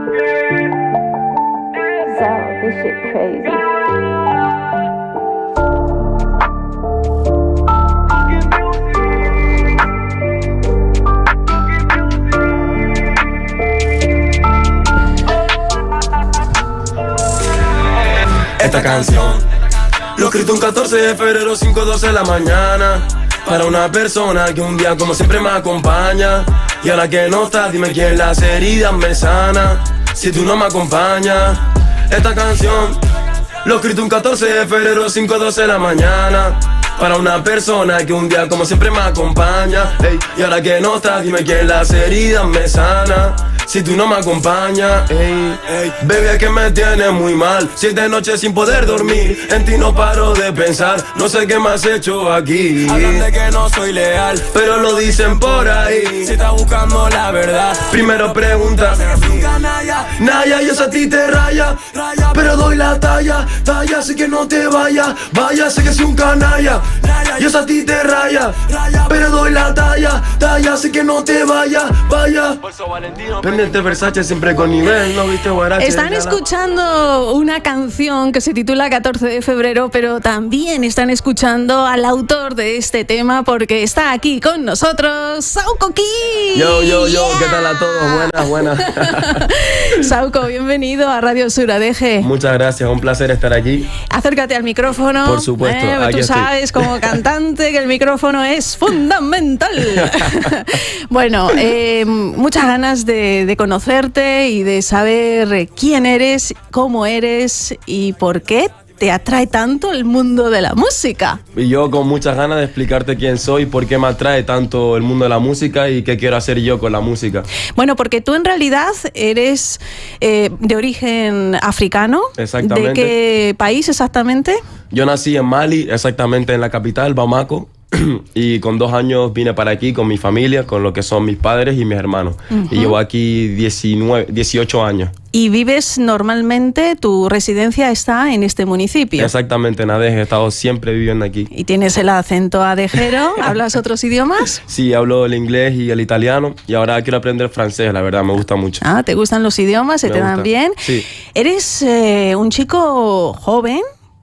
So, this shit crazy. Esta canción lo escrito un 14 de febrero, 5:12 de la mañana, para una persona que un día como siempre me acompaña. Y ahora que no estás, dime quién las heridas me sana, si tú no me acompañas. Esta canción lo escrito un 14 de febrero, 5:12 de la mañana, para una persona que un día como siempre me acompaña. Ey, y ahora que no estás, dime quién las heridas me sana, si tú no me acompañas. Ey, ey, baby, es que me tienes muy mal. 7 noches sin poder dormir, en ti no paro de pensar. No sé qué me has hecho aquí. Hablan de que no soy leal, pero lo dicen por ahí. Si estás buscando la verdad, primero pregunta. Naya, yo sé a ti te raya, pero doy la talla. Talla, sé que no te vaya. Vaya, sé que soy un canalla. Yo sé a ti te raya, pero doy la talla. Talla, sé que no te vaya. Vaya. Pendiente Versace siempre con nivel, ¿no viste, Guarache? Están escuchando una canción que se titula 14 de febrero, pero también están escuchando al autor de este tema porque está aquí con nosotros, Sauko Key. Yo, ¿qué tal a todos? Buenas. Sauko, bienvenido a Radio Sur ADG. Muchas gracias, un placer estar aquí. Acércate al micrófono. Por supuesto, tú sabes como cantante que el micrófono es fundamental. Bueno, muchas ganas de conocerte y de saber quién eres, cómo eres y por qué te atrae tanto el mundo de la música. Y yo con muchas ganas de explicarte quién soy, por qué me atrae tanto el mundo de la música y qué quiero hacer yo con la música. Bueno, porque tú en realidad eres de origen africano. Exactamente. ¿De qué país exactamente? Yo nací en Mali, exactamente en la capital, Bamako. Y con 2 años vine para aquí con mi familia, con lo que son mis padres y mis hermanos. Y llevo aquí 18 años. ¿Y vives normalmente, tu residencia está en este municipio? Exactamente, en ADG, he estado siempre viviendo aquí. ¿Y tienes el acento adejero? ¿Hablas otros idiomas? Sí, hablo el inglés y el italiano y ahora quiero aprender francés, la verdad, me gusta mucho. Ah, ¿te gustan los idiomas? ¿Se te dan bien? Sí. ¿Eres un chico joven?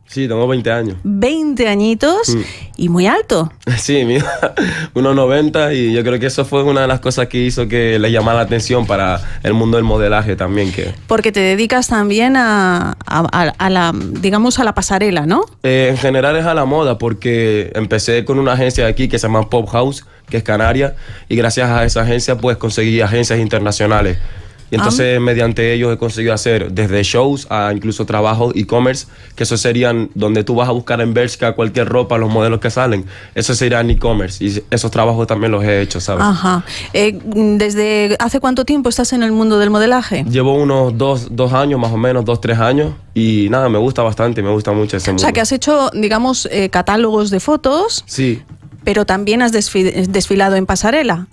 Sí, tengo 20 años. 20 añitos y muy alto. Sí, mira, 1,90 y yo creo que eso fue una de las cosas que hizo que le llamara la atención para el mundo del modelaje también. Porque te dedicas también a la, digamos, a la pasarela, ¿no? En general es a la moda porque empecé con una agencia de aquí que se llama Pop House, que es canaria, y gracias a esa agencia pues conseguí agencias internacionales. Y entonces mediante ellos he conseguido hacer desde shows a incluso trabajos e-commerce, que eso serían donde tú vas a buscar en Bershka cualquier ropa, los modelos que salen, eso serían e-commerce y esos trabajos también los he hecho, ¿sabes? Ajá. ¿Desde hace cuánto tiempo estás en el mundo del modelaje? Llevo unos 2 años más o menos, 2-3 años y nada, me gusta bastante, me gusta mucho ese mundo. O sea que has hecho, digamos, catálogos de fotos. Sí. Pero también has desfilado en pasarela,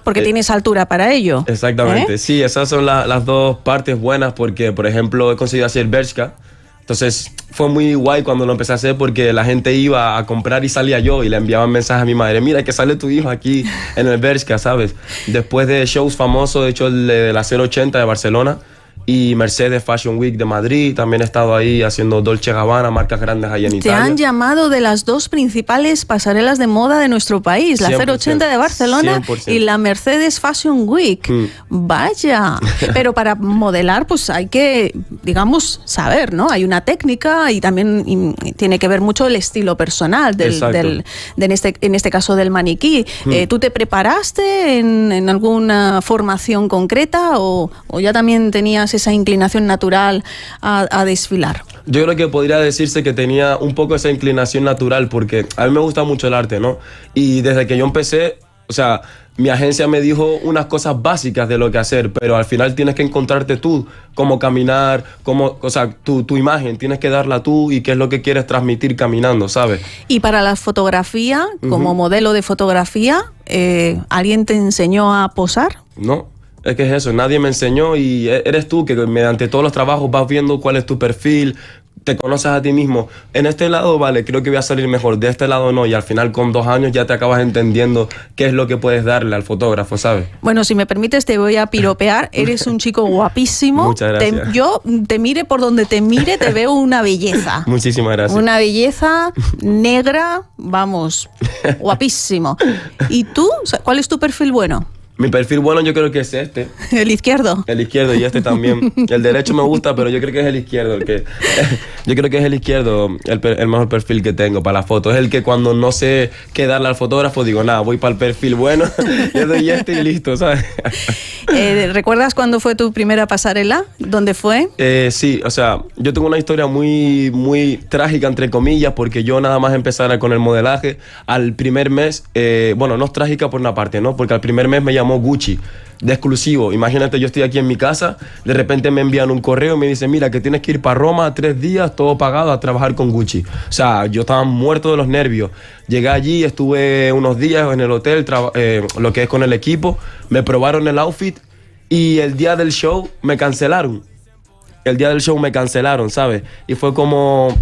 porque tienes altura para ello. Exactamente, sí, esas son las dos partes buenas porque, por ejemplo, he conseguido hacer Bershka. Entonces fue muy guay cuando lo empecé a hacer porque la gente iba a comprar y salía yo y le enviaban mensajes a mi madre. Mira que sale tu hijo aquí en el Bershka, ¿sabes? Después de shows famosos, de hecho el de la 080 de Barcelona y Mercedes Fashion Week de Madrid, también he estado ahí haciendo Dolce & Gabbana, marcas grandes ahí en Italia. Te han llamado de las 2 principales pasarelas de moda de nuestro país, la 080 de Barcelona 100%. Y la Mercedes Fashion Week. Vaya, pero para modelar pues hay que, digamos, saber, ¿no? Hay una técnica y también tiene que ver mucho el estilo personal en este caso del maniquí. ¿Tú te preparaste en alguna formación concreta o ya también tenías esa inclinación natural a desfilar? Yo creo que podría decirse que tenía un poco esa inclinación natural porque a mí me gusta mucho el arte, ¿no? Y desde que yo empecé, o sea, mi agencia me dijo unas cosas básicas de lo que hacer, pero al final tienes que encontrarte tú, cómo caminar, o sea, tu imagen, tienes que darla tú y qué es lo que quieres transmitir caminando, ¿sabes? Y para la fotografía, como modelo de fotografía, ¿alguien te enseñó a posar? No. Es que es eso, nadie me enseñó y eres tú que mediante todos los trabajos vas viendo cuál es tu perfil, te conoces a ti mismo. En este lado, vale, creo que voy a salir mejor. De este lado, no. Y al final, con 2 años, ya te acabas entendiendo qué es lo que puedes darle al fotógrafo, ¿sabes? Bueno, si me permites, te voy a piropear. Eres un chico guapísimo. Muchas gracias. Yo te mire por donde te mire, te veo una belleza. Muchísimas gracias. Una belleza negra, vamos, guapísimo. ¿Y tú? ¿Cuál es tu perfil bueno? Mi perfil bueno yo creo que es este. ¿El izquierdo? El izquierdo y este también. El derecho me gusta, pero yo creo que es el izquierdo el que... Yo creo que es el izquierdo el mejor perfil que tengo para la foto. Es el que cuando no sé qué darle al fotógrafo, digo, nada, voy para el perfil bueno, le doy este y listo, ¿sabes? ¿Recuerdas cuándo fue tu primera pasarela? ¿Dónde fue? Sí, o sea, yo tengo una historia muy trágica, entre comillas, porque yo nada más empezara con el modelaje. Al primer mes, bueno, no es trágica por una parte, ¿no? Porque al primer mes me llamó Gucci, de exclusivo. Imagínate, yo estoy aquí en mi casa, de repente me envían un correo y me dicen, mira, que tienes que ir para Roma 3 días, todo pagado, a trabajar con Gucci. O sea, yo estaba muerto de los nervios. Llegué allí, estuve unos días en el hotel, lo que es con el equipo, me probaron el outfit y el día del show me cancelaron. El día del show me cancelaron, ¿sabes? Y fue como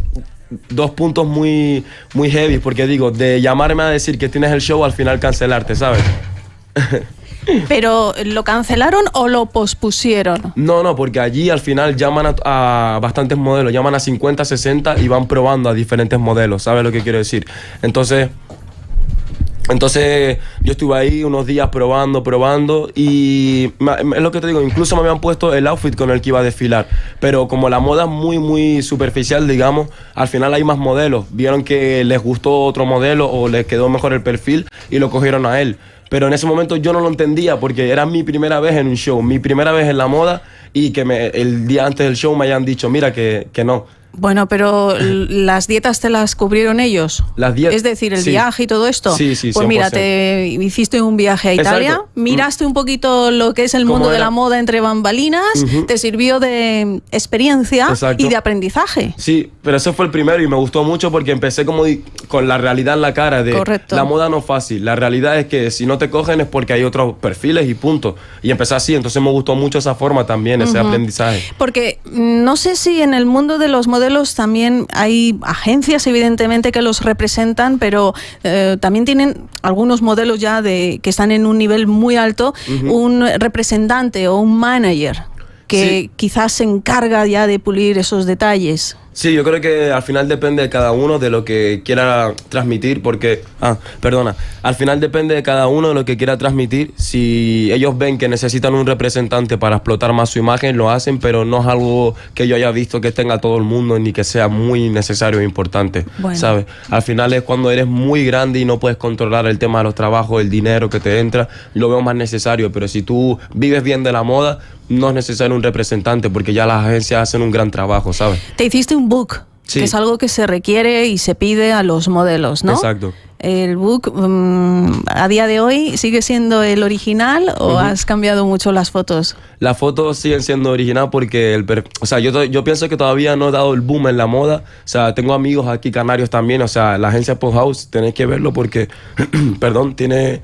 2 puntos muy heavy, porque digo, de llamarme a decir que tienes el show, al final cancelarte, ¿sabes? ¿Pero lo cancelaron o lo pospusieron? No, porque allí al final llaman a bastantes modelos, llaman a 50, 60 y van probando a diferentes modelos, ¿sabes lo que quiero decir? Entonces yo estuve ahí unos días probando y es lo que te digo, incluso me habían puesto el outfit con el que iba a desfilar, pero como la moda es muy superficial, digamos, al final hay más modelos, vieron que les gustó otro modelo o les quedó mejor el perfil y lo cogieron a él. Pero en ese momento yo no lo entendía porque era mi primera vez en un show, mi primera vez en la moda y que el día antes del show me hayan dicho, mira, que no. Bueno, pero ¿las dietas te las cubrieron ellos? Es decir, el viaje y todo esto. Sí, pues 100%. Mira, te hiciste un viaje a Italia, exacto. Miraste un poquito lo que es el mundo de la moda entre bambalinas, te sirvió de experiencia y de aprendizaje. Sí, pero ese fue el primero y me gustó mucho porque empecé como con la realidad en la cara de Correcto. La moda no es fácil. La realidad es que si no te cogen es porque hay otros perfiles y punto. Y empecé así, entonces me gustó mucho esa forma también, ese aprendizaje. Porque no sé si en el mundo de los modelos también hay agencias, evidentemente, que los representan, pero también tienen algunos modelos ya que están en un nivel muy alto, un representante o un manager que quizás se encarga ya de pulir esos detalles. Sí, yo creo que al final depende de cada uno de lo que quiera transmitir, porque... al final depende de cada uno de lo que quiera transmitir. Si ellos ven que necesitan un representante para explotar más su imagen, lo hacen, pero no es algo que yo haya visto que tenga todo el mundo ni que sea muy necesario e importante, ¿sabes? Al final es cuando eres muy grande y no puedes controlar el tema de los trabajos, el dinero que te entra, lo veo más necesario, pero si tú vives bien de la moda, no es necesario un representante porque ya las agencias hacen un gran trabajo, ¿sabes? Te hiciste un book, que es algo que se requiere y se pide a los modelos, ¿no? Exacto. ¿El book a día de hoy sigue siendo el original o has cambiado mucho las fotos? Las fotos siguen siendo original porque yo pienso que todavía no he dado el boom en la moda. O sea, tengo amigos aquí canarios también. O sea, la agencia Posthouse, tenéis que verlo porque, tiene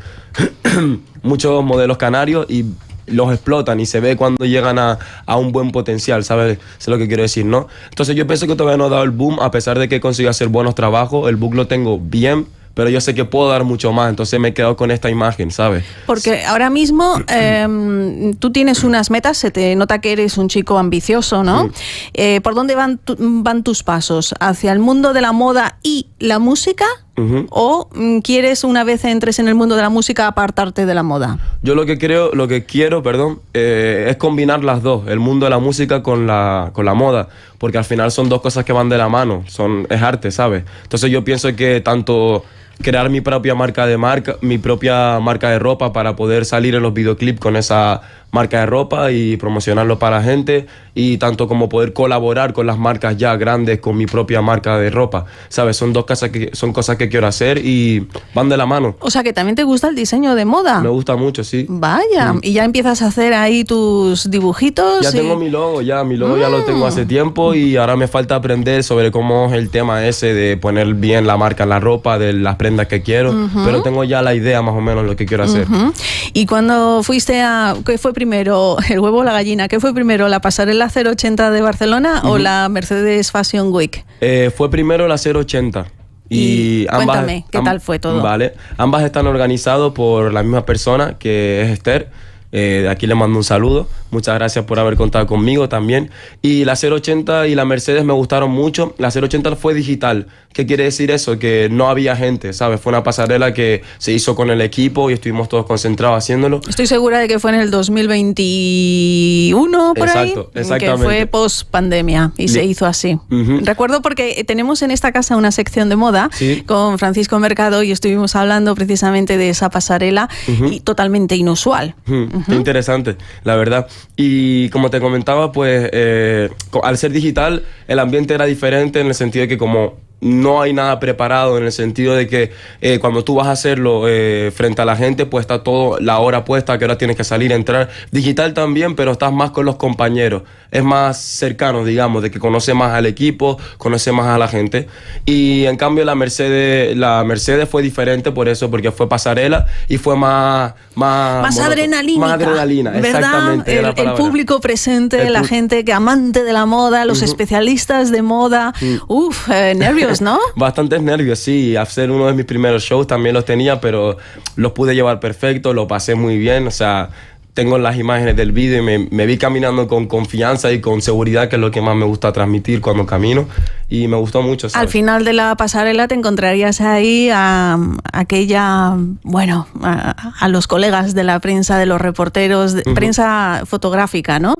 muchos modelos canarios y los explotan y se ve cuando llegan a un buen potencial, ¿sabes? Sé lo que quiero decir, ¿no? Entonces yo pienso que todavía no he dado el boom, a pesar de que consigo hacer buenos trabajos. El book lo tengo bien, pero yo sé que puedo dar mucho más, entonces me he quedado con esta imagen, ¿sabes? Porque ahora mismo tú tienes unas metas, se te nota que eres un chico ambicioso, ¿no? ¿Por dónde van tus pasos? ¿Hacia el mundo de la moda y la música? ¿O quieres, una vez entres en el mundo de la música, apartarte de la moda? Yo lo que quiero, es combinar las dos, el mundo de la música con la moda, porque al final son dos cosas que van de la mano, es arte, ¿sabes? Entonces yo pienso que tanto crear mi propia marca de ropa para poder salir en los videoclips con esa marca de ropa y promocionarlo para la gente, y tanto como poder colaborar con las marcas ya grandes con mi propia marca de ropa, ¿sabes? Son cosas que quiero hacer y van de la mano. O sea, que también te gusta el diseño de moda. Me gusta mucho, sí. Vaya, y ya empiezas a hacer ahí tus dibujitos. Ya tengo mi logo ya lo tengo hace tiempo poco y ahora me falta aprender sobre cómo es el tema ese de poner bien la marca en la ropa, de las prendas que quiero, pero tengo ya la idea más o menos de lo que quiero hacer. Y cuando fuiste ¿qué fue primero, el huevo o la gallina? ¿Qué fue primero, la pasarela 080 de Barcelona o la Mercedes Fashion Week? Fue primero la 080. Y cuéntame, ¿qué tal fue todo? Vale, ambas están organizadas por la misma persona, que es Esther. De aquí le mando un saludo. Muchas gracias por haber contado conmigo también. Y la 080 y la Mercedes me gustaron mucho. La 080 fue digital. ¿Qué quiere decir eso? Que no había gente, ¿sabes? Fue una pasarela que se hizo con el equipo y estuvimos todos concentrados haciéndolo. Estoy segura de que fue en el 2021, por ahí. Exactamente. Que fue post pandemia y se hizo así. Recuerdo porque tenemos en esta casa una sección de moda con Francisco Mercado y estuvimos hablando precisamente de esa pasarela y totalmente inusual. Qué interesante, la verdad. Y como te comentaba, pues al ser digital, el ambiente era diferente en el sentido de que como no hay nada preparado, en el sentido de que cuando tú vas a hacerlo frente a la gente, pues está todo la hora puesta, a qué hora tienes que salir, entrar. Digital también, pero estás más con los compañeros. Es más cercano, digamos, de que conoce más al equipo, conoce más a la gente. Y en cambio la Mercedes fue diferente por eso, porque fue pasarela y fue más adrenalínica. Más adrenalina, ¿verdad? Exactamente. El público presente, la gente que amante de la moda, los especialistas de moda. Nervios, ¿no? Bastantes nervios, sí. Hacer uno de mis primeros shows también los tenía, pero los pude llevar perfecto, lo pasé muy bien. O sea, tengo las imágenes del vídeo y me vi caminando con confianza y con seguridad, que es lo que más me gusta transmitir cuando camino. Y me gustó mucho, ¿sabes? Al final de la pasarela te encontrarías ahí a los colegas de la prensa, de los reporteros, prensa fotográfica, ¿no?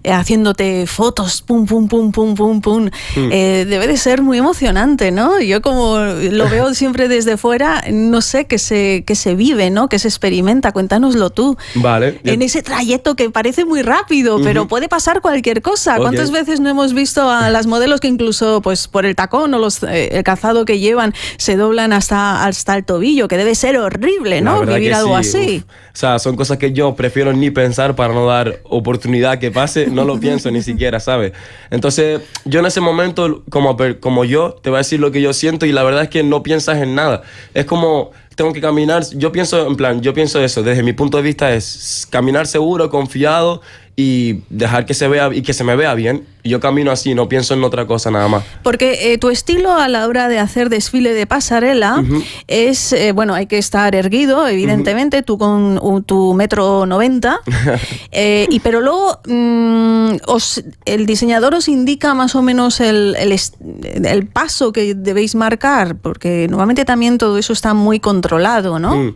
Haciéndote fotos, pum, pum, pum, pum, pum, pum. Debe de ser muy emocionante, ¿no? Yo como lo veo siempre desde fuera, no sé qué se vive, ¿no? Qué se experimenta. Cuéntanoslo tú. Vale. En ese trayecto que parece muy rápido, pero puede pasar cualquier cosa. Okay. ¿Cuántas veces no hemos visto a las modelos que incluso pues por el tacón o el calzado que llevan se doblan hasta el tobillo, que debe ser horrible, ¿no? Vivir algo así. O sea, son cosas que yo prefiero ni pensar para no dar oportunidad que pase, no lo pienso ni siquiera, ¿sabes? Entonces, yo en ese momento, como yo, te voy a decir lo que yo siento y la verdad es que no piensas en nada. Es como tengo que caminar, yo pienso eso, desde mi punto de vista es caminar seguro, confiado y dejar que se vea y que se me vea bien. Y yo camino así, no pienso en otra cosa nada más. Porque tu estilo a la hora de hacer desfile de pasarela es, hay que estar erguido, evidentemente, tú con tu 1,90 m, pero luego el diseñador os indica más o menos el paso que debéis marcar, porque normalmente también todo eso está muy controlado, ¿no?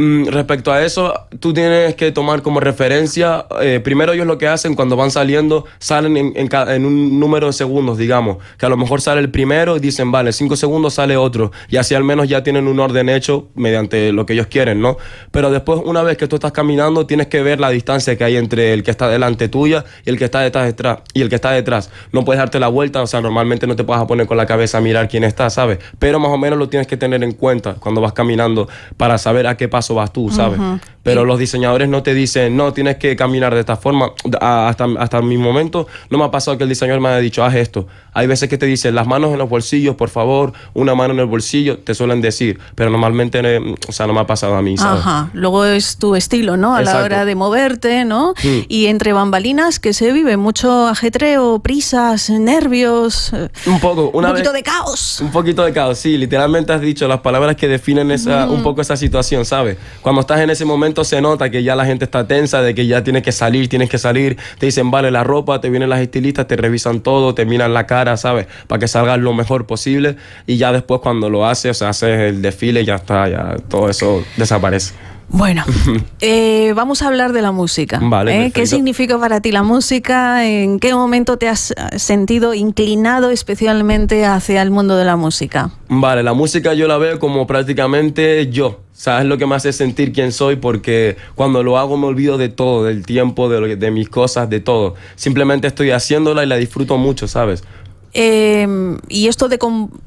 Respecto a eso, tú tienes que tomar como referencia, primero ellos lo que hacen cuando van saliendo, salen en un número de segundos, digamos, que a lo mejor sale el primero y dicen, vale, 5 segundos sale otro, y así al menos ya tienen un orden hecho mediante lo que ellos quieren, ¿no? Pero después, una vez que tú estás caminando, tienes que ver la distancia que hay entre el que está delante tuya y el que está detrás. No puedes darte la vuelta, o sea, normalmente no te puedes poner con la cabeza a mirar quién está, ¿sabes? Pero más o menos lo tienes que tener en cuenta cuando vas caminando para saber a qué paso vas tú, ¿sabes? Pero los diseñadores no te dicen, no, tienes que caminar de esta forma. Hasta mi momento no me ha pasado que el diseñador me haya dicho, haz esto. Hay veces que te dicen, las manos en los bolsillos, por favor, una mano en el bolsillo, te suelen decir, pero normalmente, no me ha pasado a mí, ¿sabes? Ajá, luego es tu estilo, ¿no? A la hora de moverte, ¿no? Y entre bambalinas, que se vive mucho ajetreo, prisas, nervios, un poquito de caos. Un poquito de caos, sí, literalmente has dicho las palabras que definen un poco esa situación, ¿sabes? Cuando estás en ese momento se nota que ya la gente está tensa, de que ya tienes que salir, te dicen, vale, la ropa, te vienen las estilistas, te revisan todo, te miran la cara, ¿sabes? Para que salgas lo mejor posible y ya después cuando lo haces, haces el desfile, ya está, ya todo eso desaparece. Bueno, vamos a hablar de la música. Vale, ¿Qué significa para ti la música? ¿En qué momento te has sentido inclinado especialmente hacia el mundo de la música? Vale, la música yo la veo como prácticamente yo. ¿Sabes? Lo que me hace sentir quién soy, porque cuando lo hago me olvido de todo, del tiempo, de mis cosas, de todo. Simplemente estoy haciéndola y la disfruto mucho, ¿sabes? ¿Y esto de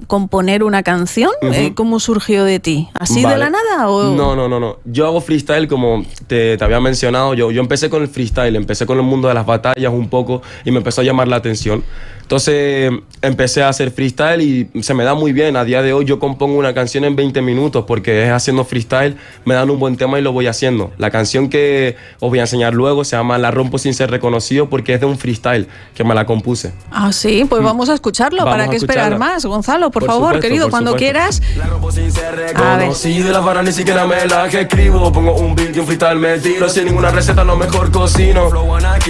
componer una canción, cómo surgió de ti? ¿Así de la nada? ¿O? No. Yo hago freestyle, como te había mencionado. Yo empecé con el freestyle, empecé con el mundo de las batallas un poco y me empezó a llamar la atención. Entonces empecé a hacer freestyle y se me da muy bien. A día de hoy yo compongo una canción en 20 minutos porque es haciendo freestyle, me dan un buen tema y lo voy haciendo. La canción que os voy a enseñar luego se llama La rompo sin ser reconocido porque es de un freestyle que me la compuse. Ah, sí, pues vamos a escucharlo. ¿Para qué esperar más? Gonzalo, por favor, supuesto, querido, cuando quieras. La rompo sin ser reconocido y las barras ni siquiera me las escribo. Pongo un beat y un freestyle me tiro. Sin ninguna receta lo mejor cocino.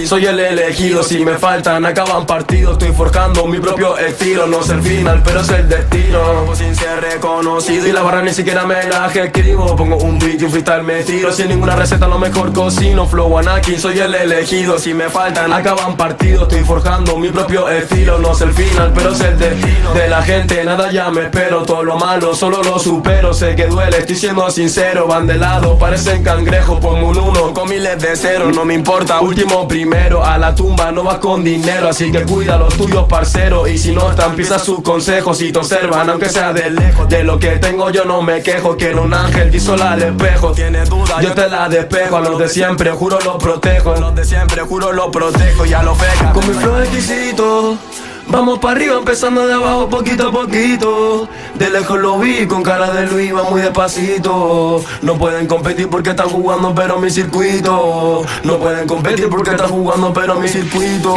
Soy el elegido, si me faltan acaban partidos. Estoy forjando mi propio estilo. No es el final, pero es el destino. La rompo sin ser reconocido y las barras ni siquiera me las escribo. Pongo un beat y un freestyle me tiro. Sin ninguna receta lo mejor cocino. Flow Anakin, soy el elegido. Si me faltan acaban partidos. Estoy forjando mi propio estilo. No es el final, pero es el destino de la gente. Nada ya me espero. Todo lo malo solo lo supero. Sé que duele, estoy siendo sincero. Van de lado, parecen cangrejos. Pongo un 1 con miles de ceros. No me importa, último primero. A la tumba no vas con dinero. Así que cuida los tuyos, parcero. Y si no están, pisa sus consejos. Y te observan, aunque sea de lejos. De lo que tengo yo no me quejo. Quiero un ángel y sola al espejo. Tienes duda, yo te la despejo. A los de siempre juro lo protejo. A los de siempre juro lo protejo. Ya lo feca. Con mi flow exquisito. Vamos para arriba empezando de abajo poquito a poquito. De lejos lo vi con cara de Luis, va muy despacito. No pueden competir porque están jugando pero mi circuito. No pueden competir porque están jugando pero mi circuito.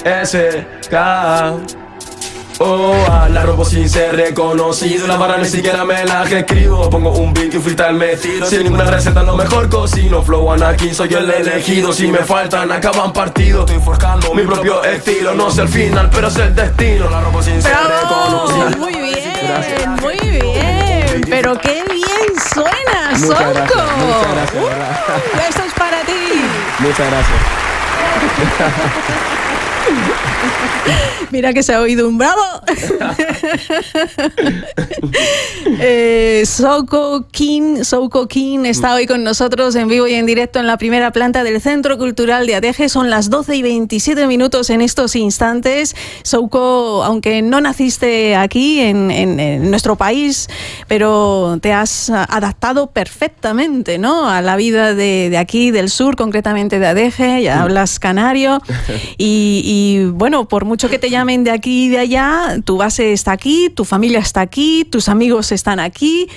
S-K. La rompo sin ser reconocido. La barra ni siquiera me las escribo. Pongo un beat y un freestyle me tiro. Sin ninguna receta lo mejor cocino. Flow Anakin, soy el elegido. Si me faltan acaban partidos. Estoy forjando mi propio estilo. No es el final, pero es el destino. La rompo sin ser reconocido. Muy bien, muy bien. Pero qué bien suena, Sonko. Muchas gracias. Esto es para ti. Muchas gracias. Mira que se ha oído un bravo. Sonko King está hoy con nosotros en vivo y en directo en la primera planta del Centro Cultural de Adeje. Son las 12:27 en estos instantes. Sonko, aunque no naciste aquí en nuestro país, pero te has adaptado perfectamente, ¿no?, a la vida de aquí, del sur, concretamente de Adeje. Ya hablas canario y bueno, por mucho que te llamen de aquí y de allá, tu base está aquí, tu familia está aquí, tus amigos están aquí.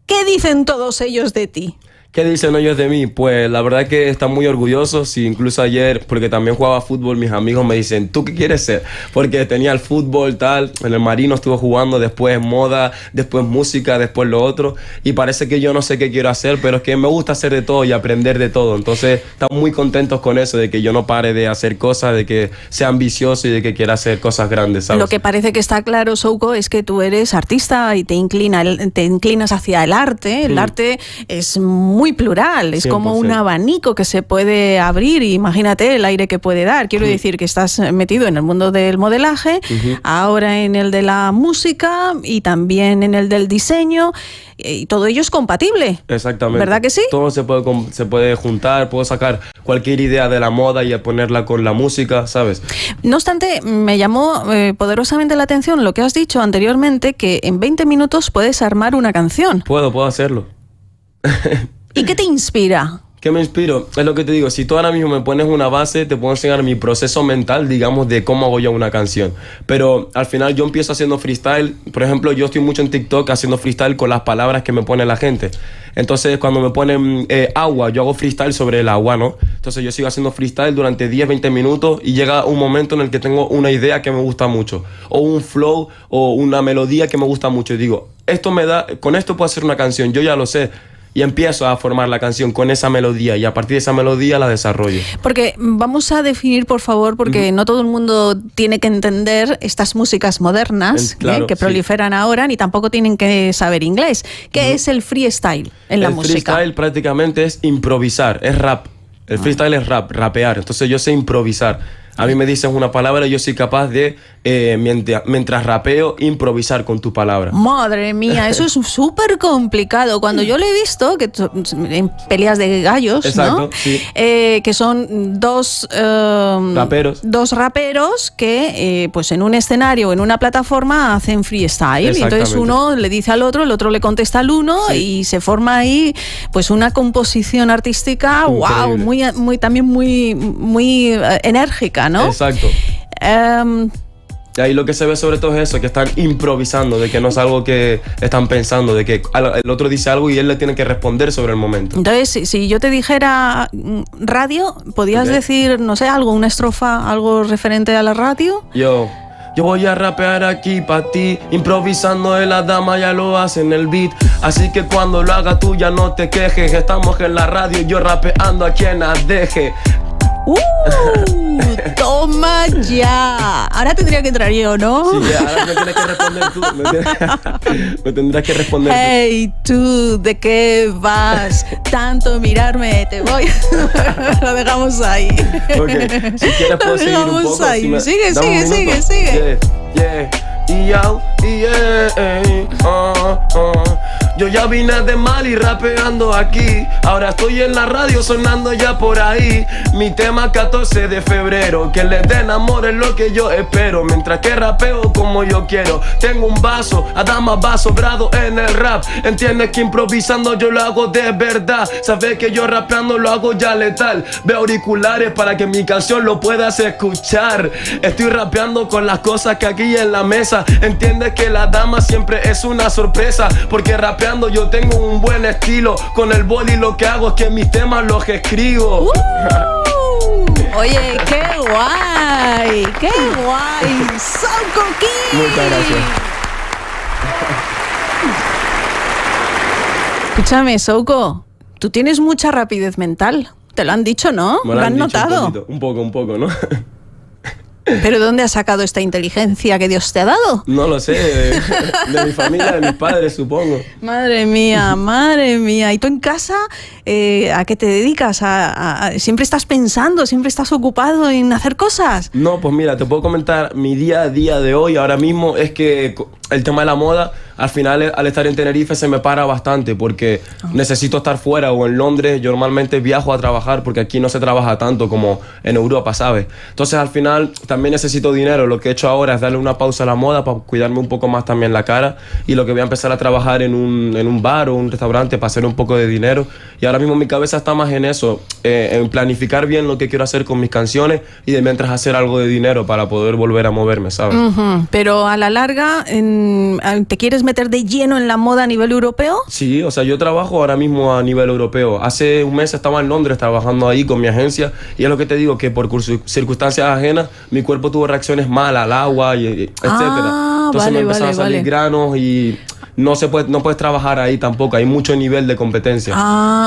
¿Qué dicen todos ellos de ti? ¿Qué dicen ellos de mí? Pues la verdad que están muy orgullosos. Y incluso ayer, porque también jugaba fútbol, mis amigos me dicen, ¿tú qué quieres ser? Porque tenía el fútbol, tal, en el Marino estuve jugando, después moda, después música, después lo otro. Y parece que yo no sé qué quiero hacer, pero es que me gusta hacer de todo y aprender de todo. Entonces están muy contentos con eso, de que yo no pare de hacer cosas, de que sea ambicioso y de que quiera hacer cosas grandes, ¿sabes? Lo que parece que está claro, Sonko, es que tú eres artista y te inclinas hacia el arte. El arte es muy plural, es 100%. Como un abanico que se puede abrir. Imagínate el aire que puede dar. Quiero decir que estás metido en el mundo del modelaje, ahora en el de la música y también en el del diseño, y todo ello es compatible. Exactamente. ¿Verdad que sí? Todo se puede juntar, puedo sacar cualquier idea de la moda y ponerla con la música, ¿sabes? No obstante, me llamó poderosamente la atención lo que has dicho anteriormente, que en 20 minutos puedes armar una canción. Puedo hacerlo. ¿Y qué te inspira? ¿Qué me inspiro? Es lo que te digo, si tú ahora mismo me pones una base, te puedo enseñar mi proceso mental, digamos, de cómo hago yo una canción. Pero al final yo empiezo haciendo freestyle. Por ejemplo, yo estoy mucho en TikTok haciendo freestyle con las palabras que me pone la gente. Entonces, cuando me ponen agua, yo hago freestyle sobre el agua, ¿no? Entonces yo sigo haciendo freestyle durante 10, 20 minutos y llega un momento en el que tengo una idea que me gusta mucho, o un flow, o una melodía que me gusta mucho. Y digo, con esto puedo hacer una canción, yo ya lo sé. Y empiezo a formar la canción con esa melodía y a partir de esa melodía la desarrollo. Porque vamos a definir, por favor, porque no todo el mundo tiene que entender estas músicas modernas que proliferan ahora, ni tampoco tienen que saber inglés. ¿Qué es el freestyle en la música? El freestyle prácticamente es improvisar, es rap. El freestyle es rapear. Entonces yo sé improvisar. A mí me dices una palabra y yo soy capaz de, mientras rapeo, improvisar con tu palabra. Madre mía, eso es súper complicado. Cuando yo lo he visto, que en peleas de gallos, exacto, ¿no? Sí. Que son dos raperos que pues en un escenario o en una plataforma hacen freestyle. Y entonces uno le dice al otro, el otro le contesta al uno, sí. Y se forma ahí pues una composición artística, increíble. wow, también muy enérgica, ¿no? Exacto. Y ahí lo que se ve sobre todo es eso, que están improvisando, de que no es algo que están pensando, de que el otro dice algo y él le tiene que responder sobre el momento. Entonces, si yo te dijera radio, ¿podías decir, no sé, algo, una estrofa, algo referente a la radio? Yo voy a rapear aquí para ti, improvisando en la dama, ya lo hace en el beat. Así que cuando lo hagas tú ya no te quejes, estamos en la radio, yo rapeando a quien las deje. ¡Toma ya! Ahora tendría que entrar yo, ¿no? Sí, ahora me tienes que responder tú. Me tendrás que responder tú. Hey, tú, ¿de qué vas? Tanto mirarme, te voy. Lo dejamos ahí. Okay. Si quieres puedo seguir un poco. Ahí. Sigue. Yo ya vine de Mali rapeando aquí. Ahora estoy en la radio sonando ya por ahí. Mi tema 14 de febrero, que le den amor es lo que yo espero. Mientras que rapeo como yo quiero. Tengo un vaso, Adama va sobrado en el rap. Entiendes que improvisando yo lo hago de verdad. Sabes que yo rapeando lo hago ya letal. Veo auriculares para que mi canción lo puedas escuchar. Estoy rapeando con las cosas que aquí en la mesa. Entiendes que la dama siempre es una sorpresa, porque rapeando yo tengo un buen estilo. Con el boli lo que hago es que mis temas los escribo. Oye, qué guay, Souko Kid. Muchas gracias. Escúchame, Souko, tú tienes mucha rapidez mental. Te lo han dicho, ¿no? Me lo han dicho notado. Un poco, ¿no? ¿Pero dónde has sacado esta inteligencia que Dios te ha dado? No lo sé, de mi familia, de mis padres, supongo. Madre mía. ¿Y tú en casa a qué te dedicas? ¿Siempre estás pensando, siempre estás ocupado en hacer cosas? No, pues mira, te puedo comentar mi día a día de hoy. Ahora mismo es que el tema de la moda, al final al estar en Tenerife se me para bastante porque necesito estar fuera o en Londres. Yo normalmente viajo a trabajar porque aquí no se trabaja tanto como en Europa, ¿sabes? Entonces al final también necesito dinero. Lo que he hecho ahora es darle una pausa a la moda para cuidarme un poco más también la cara, y lo que voy a empezar a trabajar en un bar o un restaurante para hacer un poco de dinero. Y ahora mismo mi cabeza está más en eso, en planificar bien lo que quiero hacer con mis canciones y de mientras hacer algo de dinero para poder volver a moverme, ¿sabes? Pero a la larga, ¿te quieres meter de lleno en la moda a nivel europeo? Sí, o sea, yo trabajo ahora mismo a nivel europeo. Hace un mes estaba en Londres trabajando ahí con mi agencia, y es lo que te digo, que por circunstancias ajenas mi cuerpo tuvo reacciones malas al agua, etcétera. Entonces me empezaron a salir granos y no puedes trabajar ahí tampoco. Hay mucho nivel de competencia.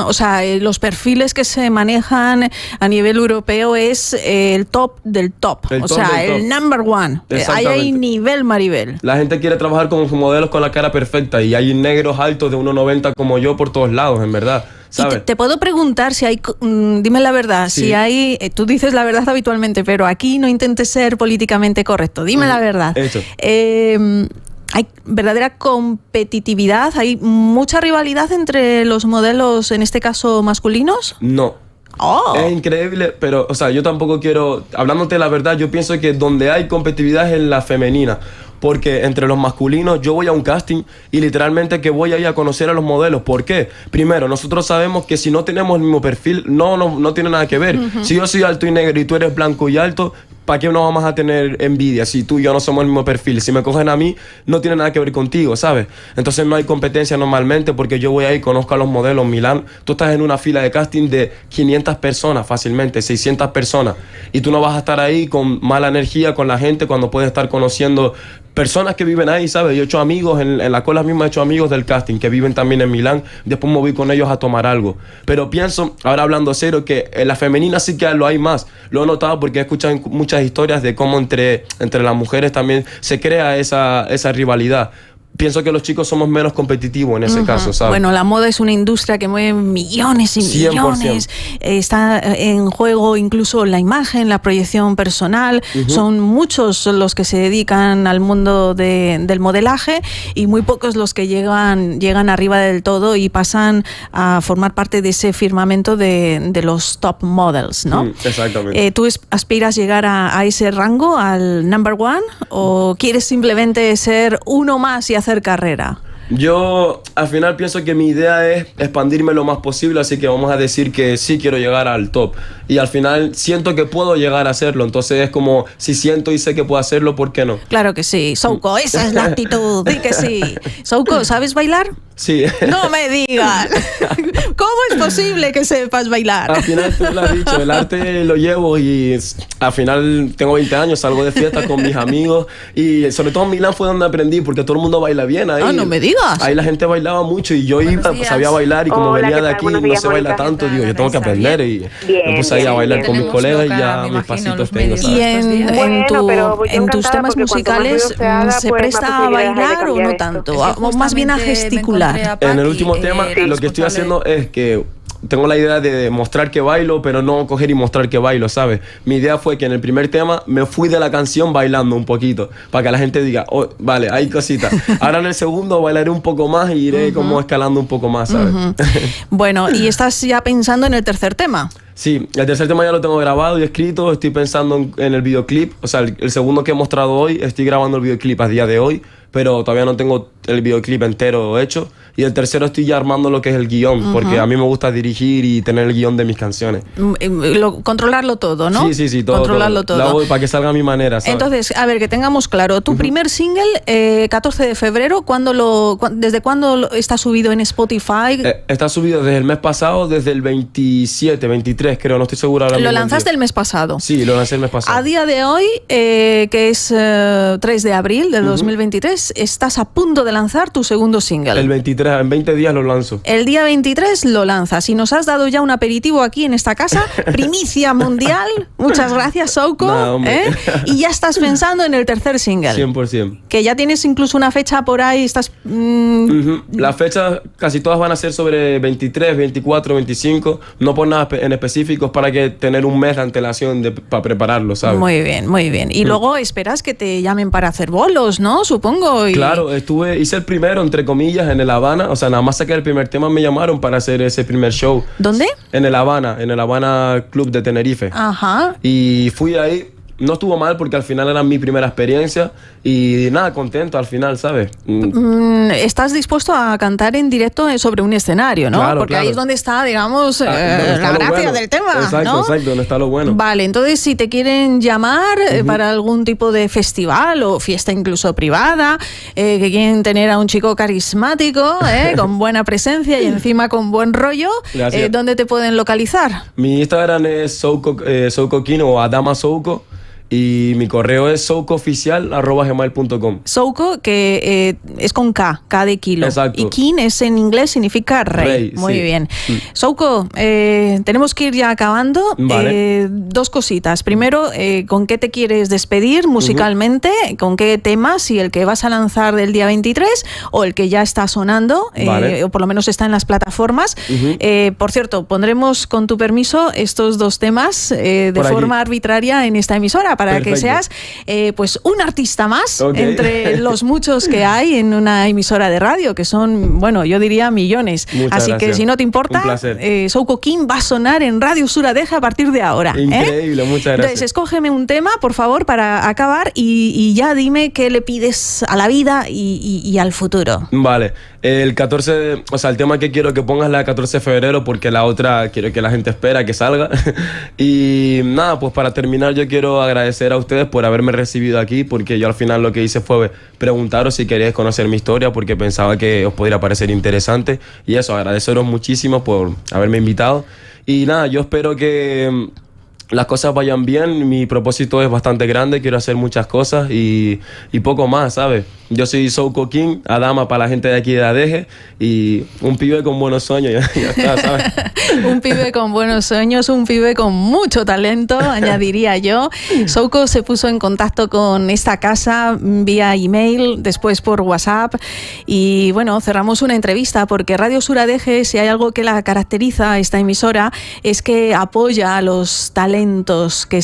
O sea, los perfiles que se manejan a nivel europeo es el top del top. El number one. Ahí hay nivel Maribel. La gente quiere trabajar con modelos con la cara perfecta, y hay negros altos de 1,90 como yo por todos lados, en verdad. Y te puedo preguntar si hay, dime la verdad, sí. Si hay, tú dices la verdad habitualmente, pero aquí no intentes ser políticamente correcto, dime la verdad. ¿Hay verdadera competitividad? ¿Hay mucha rivalidad entre los modelos, en este caso masculinos? No. Es increíble, pero, o sea, yo tampoco quiero, hablándote la verdad, yo pienso que donde hay competitividad es en la femenina. Porque entre los masculinos yo voy a un casting y literalmente que voy ahí a conocer a los modelos. ¿Por qué? Primero, nosotros sabemos que si no tenemos el mismo perfil, no tiene nada que ver. Si yo soy alto y negro y tú eres blanco y alto, ¿para qué no vamos a tener envidia si tú y yo no somos el mismo perfil? Si me cogen a mí, no tiene nada que ver contigo, ¿sabes? Entonces no hay competencia normalmente, porque yo voy ahí, conozco a los modelos. Milán, tú estás en una fila de casting de 500 personas fácilmente, 600 personas, y tú no vas a estar ahí con mala energía con la gente cuando puedes estar conociendo personas que viven ahí, ¿sabes? Yo he hecho amigos, en la cola misma he hecho amigos del casting que viven también en Milán. Después me voy con ellos a tomar algo. Pero pienso, ahora hablando serio, que en la femenina sí que lo hay más. Lo he notado porque he escuchado muchas historias de cómo entre las mujeres también se crea esa rivalidad. pienso que los chicos somos menos competitivos en ese caso, ¿sabes? Bueno, la moda es una industria que mueve millones y 100%. millones. Está en juego incluso la imagen, la proyección personal. Son muchos los que se dedican al mundo del modelaje y muy pocos los que llegan arriba del todo y pasan a formar parte de ese firmamento de los top models, ¿no? Exactamente. ¿Tú aspiras llegar a ese rango, al number one, o quieres simplemente ser uno más y hacer carrera? Yo al final pienso que mi idea es expandirme lo más posible, así que vamos a decir que sí quiero llegar al top. Y al final siento que puedo llegar a hacerlo, entonces es como si siento y sé que puedo hacerlo, ¿por qué no? Claro que sí, Souko, esa es la actitud, di que sí. Souko, ¿sabes bailar? Sí. No me digas. ¿Cómo es posible que sepas bailar? Al final tú lo has dicho, el arte lo llevo y al final tengo 20 años, salgo de fiesta con mis amigos y sobre todo en Milán fue donde aprendí porque todo el mundo baila bien ahí. Ah, no me digas. Ahí la gente bailaba mucho y yo sabía bailar y como Hola, venía ¿qué de tal? aquí Buenos no días, se baila Mónica. tanto, digo, yo tengo que aprender y Bien, me puse ahí a bien, bailar bien. con mis Tenemos colegas y loca, ya me mis imagino, pasitos los tengo, medios. ¿sabes? Y en, Bueno, pero yo en tus encantada temas porque cuanto más musicales, ruido se haga, ¿se pues, presta más a posibilidades hay de bailar o cambiar no esto. tanto? Es que Más bien a justamente me gesticular. encontré a En el Paqui, último tema lo que estoy responsable- haciendo es que tengo la idea de mostrar que bailo, pero no coger y mostrar que bailo, ¿sabes? Mi idea fue que en el primer tema me fui de la canción bailando un poquito, para que la gente diga, oh, vale, hay cositas. Ahora en el segundo bailaré un poco más y iré como escalando un poco más, ¿sabes? Bueno, ¿y estás ya pensando en el tercer tema? Sí, el tercer tema ya lo tengo grabado y escrito, estoy pensando en el videoclip, o sea, el segundo que he mostrado hoy, estoy grabando el videoclip a día de hoy, pero todavía no tengo el videoclip entero hecho. Y el tercero estoy ya armando lo que es el guión, porque a mí me gusta dirigir y tener el guión de mis canciones. Controlarlo todo, ¿no? Sí, todo. Controlarlo todo. Lo hago para que salga a mi manera, ¿sabes? Entonces, a ver, que tengamos claro, tu primer single, 14 de febrero, ¿desde cuándo está subido en Spotify? Está subido desde el mes pasado, desde el 27, 23 creo, no estoy seguro ahora ¿Lo mismo el lanzaste día. el mes pasado? Sí, lo lancé el mes pasado. A día de hoy, que es 3 de abril de 2023, estás a punto de lanzar tu segundo single. El 23, en 20 días lo lanzo. El día 23 lo lanzas y nos has dado ya un aperitivo aquí en esta casa, primicia mundial. Muchas gracias, Souko. Nada, hombre. Y ya estás pensando en el tercer single. 100%. Que ya tienes incluso una fecha por ahí, estás... Las fechas casi todas van a ser sobre 23, 24, 25. No por nada en específico, es para que tener un mes de antelación para prepararlo, ¿sabes? Muy bien, muy bien. Y luego esperas que te llamen para hacer bolos, ¿no? Supongo. Claro, hice el primero, entre comillas, en El Habana. O sea, nada más saqué el primer tema, me llamaron para hacer ese primer show. ¿Dónde? En El Habana Club de Tenerife. Ajá. Y fui ahí. No estuvo mal porque al final era mi primera experiencia y nada, contento al final, ¿sabes? Estás dispuesto a cantar en directo sobre un escenario, ¿no? Claro, Porque claro. ahí es donde está, digamos, Donde está la lo gracia bueno. del tema, Exacto, ¿no? exacto, donde está lo bueno. Vale, entonces si te quieren llamar para algún tipo de festival o fiesta incluso privada, que quieren tener a un chico carismático, con buena presencia y encima con buen rollo, Gracias. ¿dónde te pueden localizar? Mi Instagram es Souko Kino o Adama Souko y mi correo es soukooficial@gmail.com. Souko, que es con K de kilo. Exacto. Y Kin es en inglés, significa rey. Rey, Muy sí. bien. Souko, tenemos que ir ya acabando. Vale. Dos cositas. Primero, ¿con qué te quieres despedir musicalmente? ¿Con qué temas? Si el que vas a lanzar del día 23 o el que ya está sonando, Vale. o por lo menos está en las plataformas. Por cierto, pondremos con tu permiso estos dos temas de Por aquí. forma arbitraria en esta emisora para que Perfecto. seas pues un artista más Ok. entre los muchos que hay en una emisora de radio, que son, bueno, yo diría millones. Muchas Así que gracias. si no te importa, Un placer. Souko King va a sonar en Radio Suradeja a partir de ahora. Increíble, muchas gracias. Entonces, escógeme un tema, por favor, para acabar y ya dime qué le pides a la vida y al futuro. Vale, el 14, o sea, el tema que quiero que pongas es la 14 de febrero porque la otra quiero que la gente espera que salga. Y nada, pues para terminar yo quiero agradecer a ustedes por haberme recibido aquí porque yo al final lo que hice fue preguntaros si queríais conocer mi historia porque pensaba que os podría parecer interesante y eso, agradeceros muchísimo por haberme invitado y nada, yo espero que las cosas vayan bien, mi propósito es bastante grande, quiero hacer muchas cosas y poco más, ¿sabes? Yo soy Souko King, Adama para la gente de aquí de Adeje, y un pibe con buenos sueños, ya está, ¿sabes? Un pibe con buenos sueños, un pibe con mucho talento, añadiría yo. Souko se puso en contacto con esta casa vía email, después por WhatsApp, y bueno, cerramos una entrevista porque Radio Sur Adeje, si hay algo que la caracteriza, esta emisora, es que apoya a los talentos que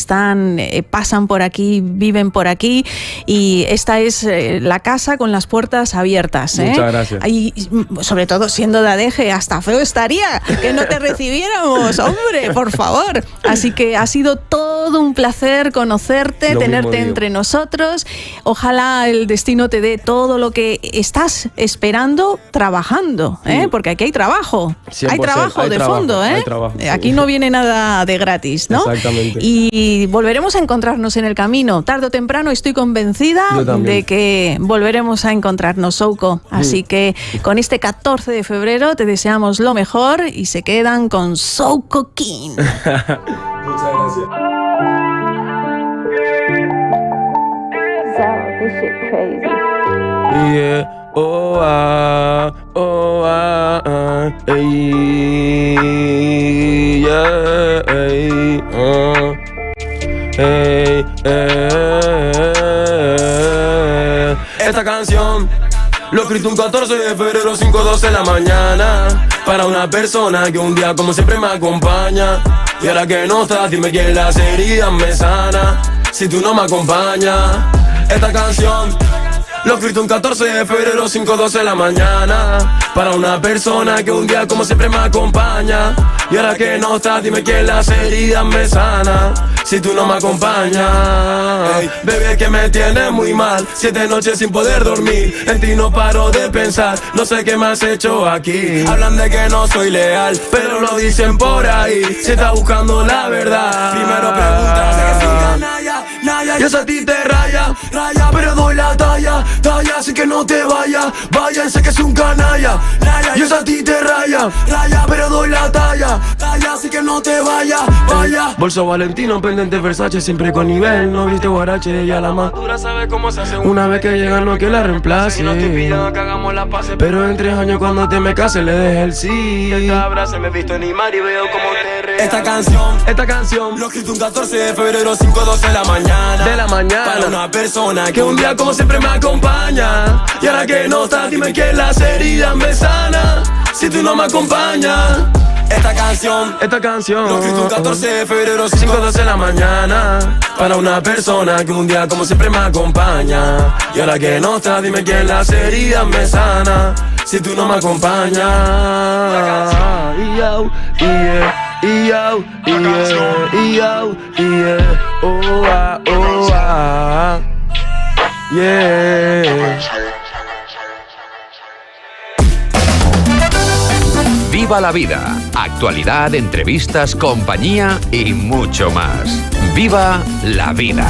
pasan por aquí, viven por aquí, y esta es la casa con las puertas abiertas. Muchas gracias. Y sobre todo siendo de Adeje, hasta feo estaría que no te recibiéramos, hombre, por favor. Así que ha sido todo un placer conocerte, tenerte entre nosotros. Ojalá el destino te dé todo lo que estás esperando trabajando, porque aquí hay trabajo. Hay trabajo de fondo, hay trabajo, sí. Aquí no viene nada de gratis, ¿no? Exactamente. Y volveremos a encontrarnos en el camino. Tarde o temprano estoy convencida de que volveremos a encontrarnos, Souko. Así que con este 14 de febrero te deseamos lo mejor y se quedan con Souko King. Muchas gracias. So, this shit crazy. Yeah, oh ey, yeah, ey, Esta canción lo escrito un 14 de febrero, 5:12 de la mañana, para una persona que un día como siempre me acompaña. Y ahora que no estás, dime quién las heridas me sana si tú no me acompañas. Esta canción lo escrito un 14 de febrero, 5:12 de la mañana, para una persona que un día como siempre me acompaña. Y ahora que no estás, dime quién las heridas me sana si tú no me acompañas. Hey, bebé, que me tienes muy mal, 7 noches sin poder dormir, en ti no paro de pensar, no sé qué me has hecho aquí. Hablan de que no soy leal, pero lo dicen por ahí, si estás buscando la verdad. Primero preguntas, sé que sin canalla, y eso a ti te raya, pero doy la talla, así que no te vayas, sé que es un canalla, y eso a ti te raya, pero doy la talla, así que no te vayas, Bolso Valentino, pendiente Versace, siempre con nivel, no viste guarache, ella la madura sabe cómo se hace. Una vez que llegan no que la reemplace, no estoy pidiendo que hagamos la paz, pero en 3 años cuando te me cases le dejes el sí. Esta abrazo me he visto animar y veo cómo te reas. Esta canción lo escrito un 14 de febrero, 5:12 de la mañana, para una persona que un día como siempre me acompaña. Y ahora que no estás, dime que las heridas me sana si tú no me acompañas. Esta canción lo escrito un 14 de febrero, 5:12 de la mañana, para una persona que un día como siempre me acompaña. Y ahora que no estás, dime quién las heridas me sana si tú no me acompañas. Yeah. Viva la vida, actualidad, entrevistas, compañía y mucho más. Viva la vida.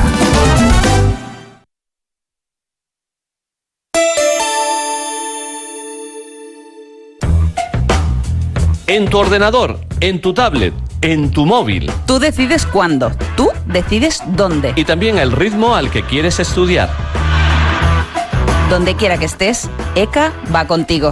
En tu ordenador, en tu tablet, en tu móvil. Tú decides cuándo, tú decides dónde. Y también el ritmo al que quieres estudiar. Donde quiera que estés, ECA va contigo.